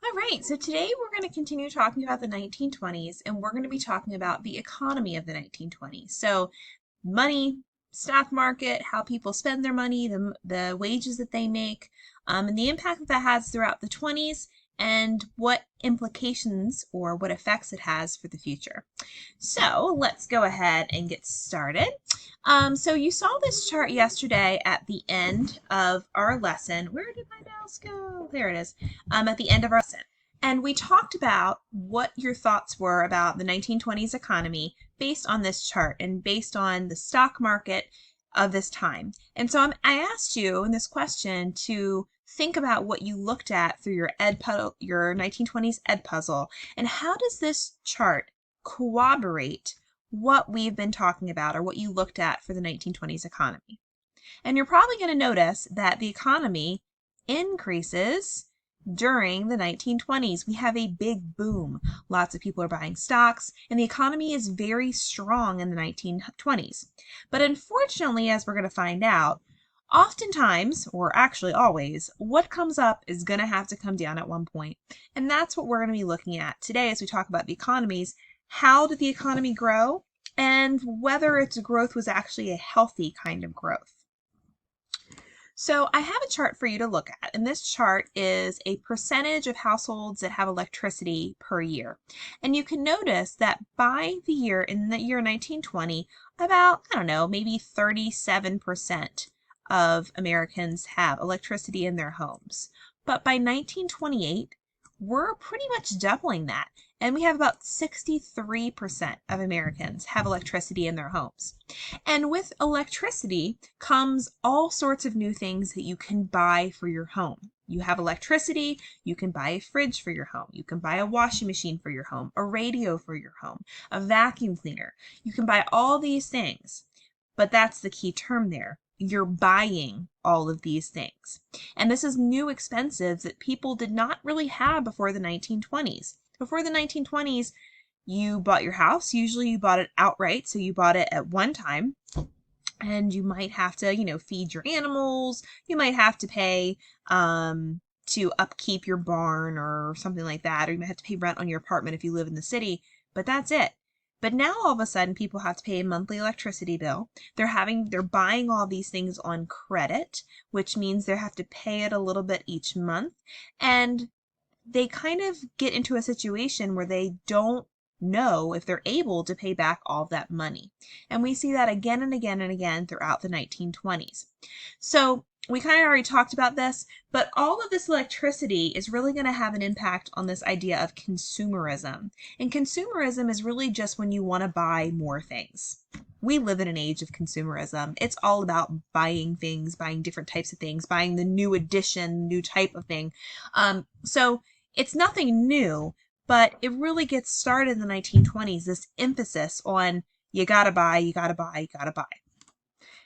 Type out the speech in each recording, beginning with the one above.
All right, so today we're going to continue talking about the 1920s, and we're going to be talking about the economy of the 1920s. So, money, stock market, how people spend their money, the wages that they make, and the impact that that has throughout the 20s, and what implications or what effects it has for the future. So, let's go ahead and get started. So you saw this chart yesterday at the end of our lesson. Where did my mouse go? There it is. At the end of our lesson. And we talked about what your thoughts were about the 1920s economy based on this chart and based on the stock market of this time. And so I asked you in this question to think about what you looked at through your 1920s Ed puzzle, and how does this chart corroborate what we've been talking about or what you looked at for the 1920s economy. And you're probably going to notice that the economy increases during the 1920s. We have a big boom. Lots of people are buying stocks, and the economy is very strong in the 1920s. But unfortunately, as we're going to find out, oftentimes, or actually always, what comes up is going to have to come down at one point. And that's what we're going to be looking at today as we talk about the economies. How did the economy grow? And whether its growth was actually a healthy kind of growth. So I have a chart for you to look at, and this chart is a percentage of households that have electricity per year. And you can notice that in the year 1920, about, I don't know, maybe 37% of Americans have electricity in their homes. But by 1928, we're pretty much doubling that. And we have about 63% of Americans have electricity in their homes. And with electricity comes all sorts of new things that you can buy for your home. You have electricity, you can buy a fridge for your home. You can buy a washing machine for your home, a radio for your home, a vacuum cleaner. You can buy all these things. But that's the key term there. You're buying all of these things. And this is new expensive that people did not really have before the 1920s. Before the 1920s, you bought your house. Usually you bought it outright, so you bought it at one time. And you might have to, feed your animals. You might have to pay to upkeep your barn or something like that. Or you might have to pay rent on your apartment if you live in the city. But that's it. But now all of a sudden people have to pay a monthly electricity bill. They're buying all these things on credit, which means they have to pay it a little bit each month. And they kind of get into a situation where they don't know if they're able to pay back all of that money. And we see that again and again and again throughout the 1920s. So we kind of already talked about this, but all of this electricity is really going to have an impact on this idea of consumerism. And consumerism is really just when you want to buy more things. We live in an age of consumerism. It's all about buying things, buying different types of things, buying the new edition, new type of thing. So it's nothing new, but it really gets started in the 1920s, this emphasis on you gotta buy, you gotta buy, you gotta buy.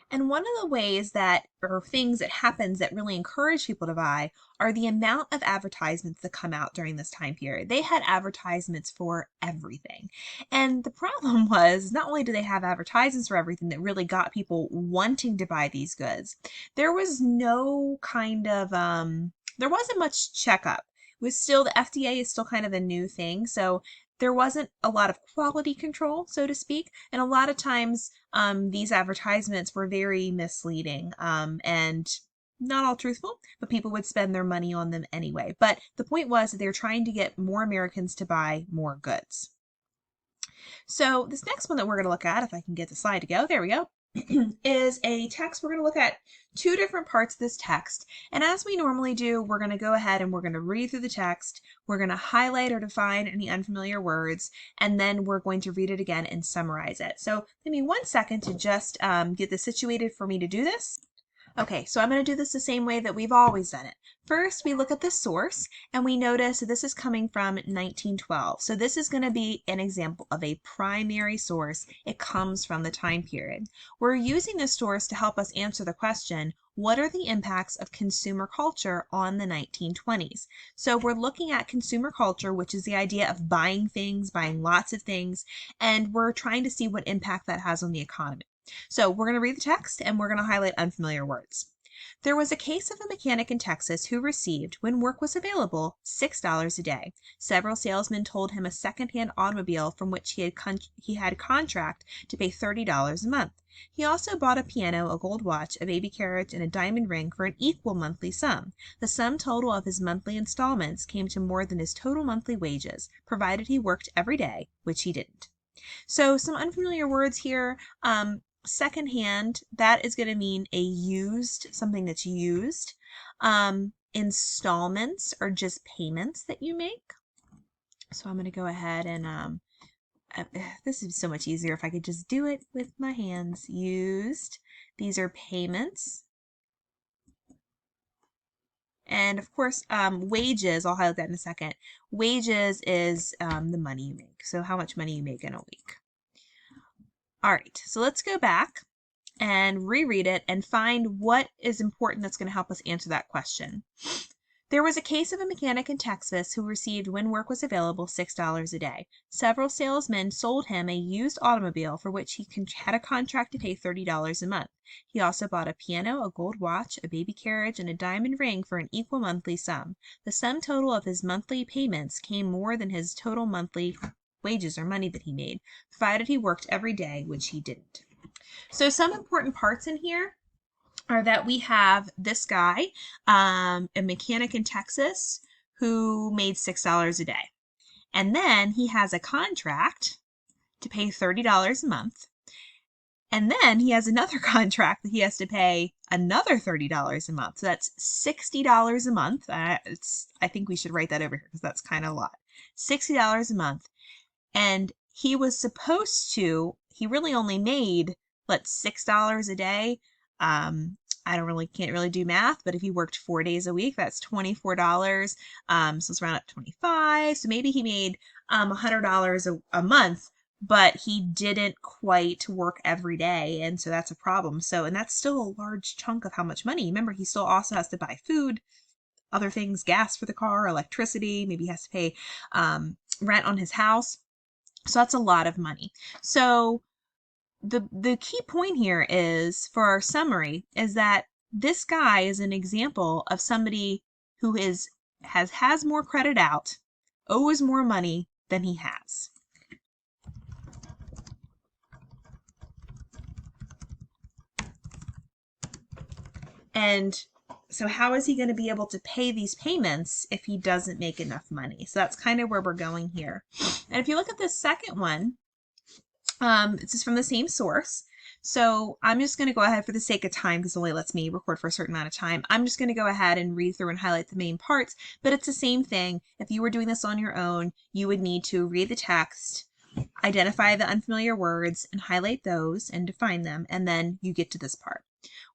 And one of the ways that, or things that happens that really encourage people to buy are the amount of advertisements that come out during this time period. They had advertisements for everything. And the problem was, not only do they have advertisements for everything that really got people wanting to buy these goods, there was no kind of, there wasn't much checkup. It was still, the FDA is still kind of a new thing. So there wasn't a lot of quality control, so to speak. And a lot of times these advertisements were very misleading and not all truthful, but people would spend their money on them anyway. But the point was that they were trying to get more Americans to buy more goods. So this next one that we're going to look at, if I can get the slide to go, there we go, is a text. We're going to look at two different parts of this text. And as we normally do, we're going to go ahead and we're going to read through the text. We're going to highlight or define any unfamiliar words, and then we're going to read it again and summarize it. So give me 1 second to just get this situated for me to do this. Okay, so I'm going to do this the same way that we've always done it. First, we look at the source, and we notice that this is coming from 1912. So this is going to be an example of a primary source. It comes from the time period. We're using this source to help us answer the question, what are the impacts of consumer culture on the 1920s? So we're looking at consumer culture, which is the idea of buying things, buying lots of things, and we're trying to see what impact that has on the economy. So we're going to read the text and we're going to highlight unfamiliar words. There was a case of a mechanic in Texas who received, when work was available, $6 a day. Several salesmen told him a second-hand automobile from which he had contract to pay $30 a month. He also bought a piano, a gold watch, a baby carriage, and a diamond ring for an equal monthly sum. The sum total of his monthly installments came to more than his total monthly wages, provided he worked every day, which he didn't. So some unfamiliar words here. Secondhand, that is going to mean a used, something that's used. Installments are just payments that you make. So I'm going to go ahead and this is so much easier if I could just do it with my hands. Used. These are payments. And of course, wages, I'll highlight that in a second. Wages is the money you make. So how much money you make in a week. All right, so let's go back and reread it and find what is important that's going to help us answer that question. There was a case of a mechanic in Texas who received, when work was available, $6 a day. Several salesmen sold him a used automobile for which he had a contract to pay $30 a month. He also bought a piano, a gold watch, a baby carriage, and a diamond ring for an equal monthly sum. The sum total of his monthly payments came more than his total monthly wages or money that he made, provided he worked every day, which he didn't. So some important parts in here are that we have this guy, a mechanic in Texas, who made $6 a day. And then he has a contract to pay $30 a month. And then he has another contract that he has to pay another $30 a month. So that's $60 a month. I think we should write that over here because that's kind of a lot. $60 a month. And he was supposed to, he really only made, $6 a day. Can't really do math, but if he worked 4 days a week, that's $24. So let's round up 25. So maybe he made $100 a month, but he didn't quite work every day. And so that's a problem. So, and that's still a large chunk of how much money. Remember, he still also has to buy food, other things, gas for the car, electricity, maybe he has to pay rent on his house. So that's a lot of money. So the key point here is, for our summary, is that this guy is an example of somebody who has more credit out, owes more money than he has. And so how is he going to be able to pay these payments if he doesn't make enough money? So that's kind of where we're going here. And if you look at this second one, this is from the same source. So I'm just going to go ahead, for the sake of time, because it only lets me record for a certain amount of time, I'm just going to go ahead and read through and highlight the main parts, but it's the same thing. If you were doing this on your own, you would need to read the text, identify the unfamiliar words, and highlight those and define them, and then you get to this part.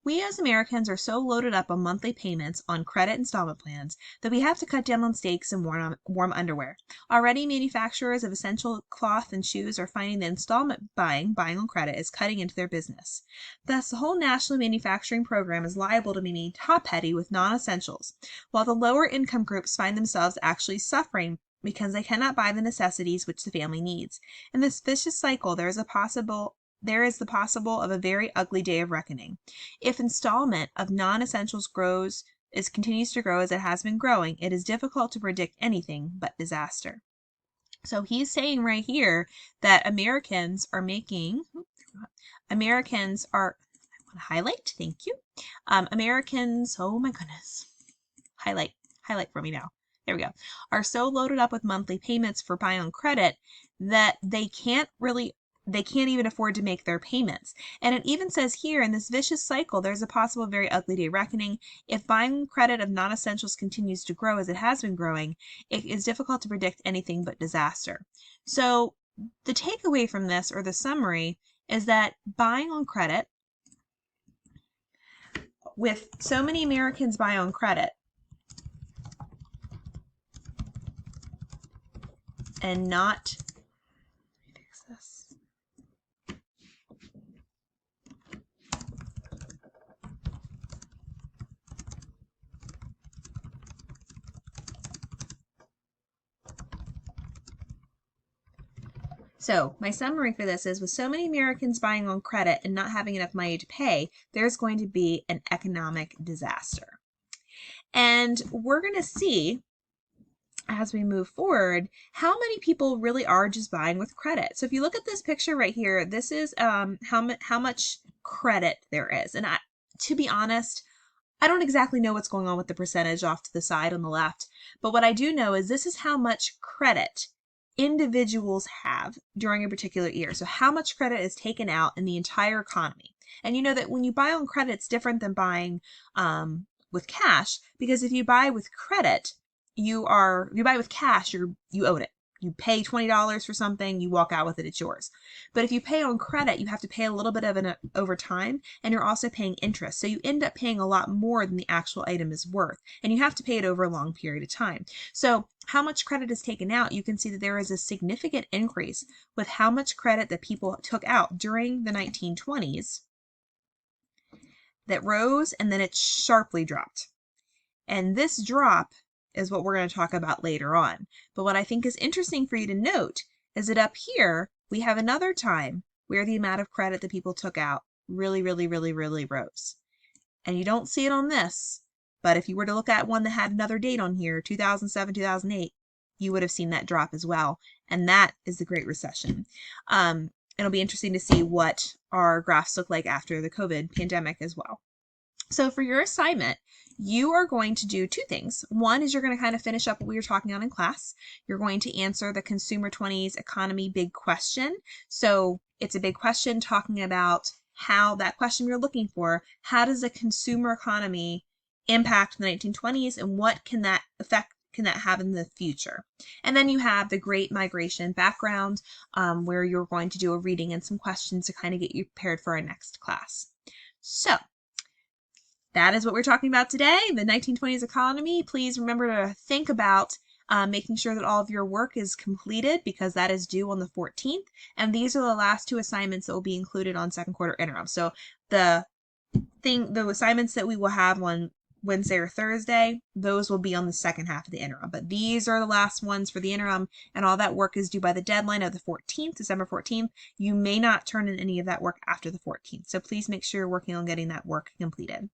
We as Americans are so loaded up on monthly payments on credit installment plans that we have to cut down on steaks and warm underwear. Already, manufacturers of essential cloth and shoes are finding that installment buying on credit, is cutting into their business. Thus, the whole national manufacturing program is liable to be made top-heavy with non-essentials, while the lower income groups find themselves actually suffering because they cannot buy the necessities which the family needs. In this vicious cycle, there is the possible of a very ugly day of reckoning. If installment of non-essentials continues to grow as it has been growing, it is difficult to predict anything but disaster. So he's saying right here that Americans are, I want to highlight, thank you. Americans, oh my goodness, highlight for me now. There we go. Are so loaded up with monthly payments for buy on credit that they can't even afford to make their payments. And it even says here, in this vicious cycle, there's a possible very ugly day reckoning. If buying credit of non-essentials continues to grow as it has been growing, it is difficult to predict anything but disaster. So the takeaway from this, or the summary, is that buying on credit, with so many Americans buy on credit and not, let me fix this. So my summary for this is, with so many Americans buying on credit and not having enough money to pay, there's going to be an economic disaster. And we're going to see as we move forward how many people really are just buying with credit. So if you look at this picture right here, this is how much credit there is. And to be honest, I don't exactly know what's going on with the percentage off to the side on the left, but what I do know is this is how much credit individuals have during a particular year. So how much credit is taken out in the entire economy. And you know that when you buy on credit, it's different than buying with cash, because if you buy with credit, you buy with cash, you own it. You pay $20 for something, you walk out with it, it's yours. But if you pay on credit, you have to pay a little bit of it over time, and you're also paying interest. So you end up paying a lot more than the actual item is worth, and you have to pay it over a long period of time. So how much credit is taken out, you can see that there is a significant increase with how much credit that people took out during the 1920s that rose, and then it sharply dropped. And this drop is what we're going to talk about later on. But what I think is interesting for you to note is that up here, we have another time where the amount of credit that people took out really, really, really, really rose. And you don't see it on this, but if you were to look at one that had another date on here, 2007, 2008, you would have seen that drop as well. And that is the Great Recession. It'll be interesting to see what our graphs look like after the COVID pandemic as well. So for your assignment, you are going to do two things. One is you're going to kind of finish up what we were talking on in class. You're going to answer the Consumer 20s Economy Big Question. So it's a big question talking about how that question you're looking for, how does the consumer economy impact the 1920s, and what can that effect can that have in the future? And then you have the Great Migration background, where you're going to do a reading and some questions to kind of get you prepared for our next class. So that is what we're talking about today, the 1920s economy. Please remember to think about making sure that all of your work is completed, because that is due on the 14th. And these are the last two assignments that will be included on second quarter interim. So the assignments that we will have on Wednesday or Thursday, those will be on the second half of the interim. But these are the last ones for the interim, and all that work is due by the deadline of the 14th, December 14th. You may not turn in any of that work after the 14th. So please make sure you're working on getting that work completed.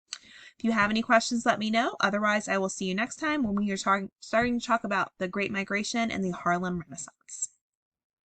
If you have any questions, let me know. Otherwise, I will see you next time when we are starting to talk about the Great Migration and the Harlem Renaissance.